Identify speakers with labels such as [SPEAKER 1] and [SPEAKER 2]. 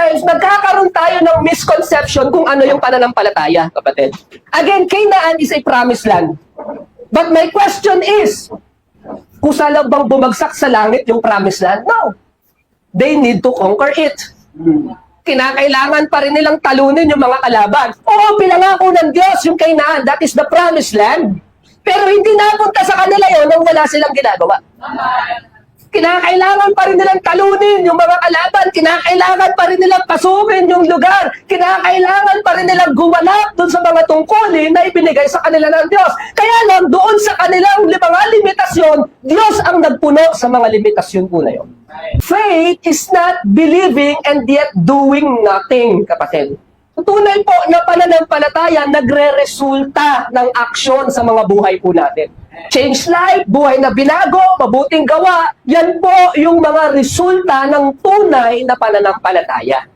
[SPEAKER 1] times, nagkakaroon tayo ng misconception kung ano yung pananampalataya, kapatid. Again, Canaan is a promised land. But my question is, kusa lang bang bumagsak sa langit yung promised land? No. They need to conquer it. Kinakailangan pa rin nilang talunin yung mga kalaban. Oo, pinangako ng Diyos yung Canaan. That is the promised land. Pero hindi napunta sa kanila yun nang wala silang ginagawa. Kinakailangan pa rin nilang talunin yung mga kalaban. Kinakailangan pa rin nilang pasukin yung lugar. Kinakailangan pa rin nilang gumanap dun sa mga tungkulin na ibinigay sa kanila ng Diyos. Kaya lang, doon sa kanilang mga limitasyon, Diyos ang nagpuno sa mga limitasyon po na yun. Faith is not believing and yet doing nothing, kapatid. Tunay po na pananampalataya nagre-resulta ng aksyon sa mga buhay po natin. Change life, buhay na binago, mabuting gawa, yan po yung mga resulta ng tunay na pananampalataya.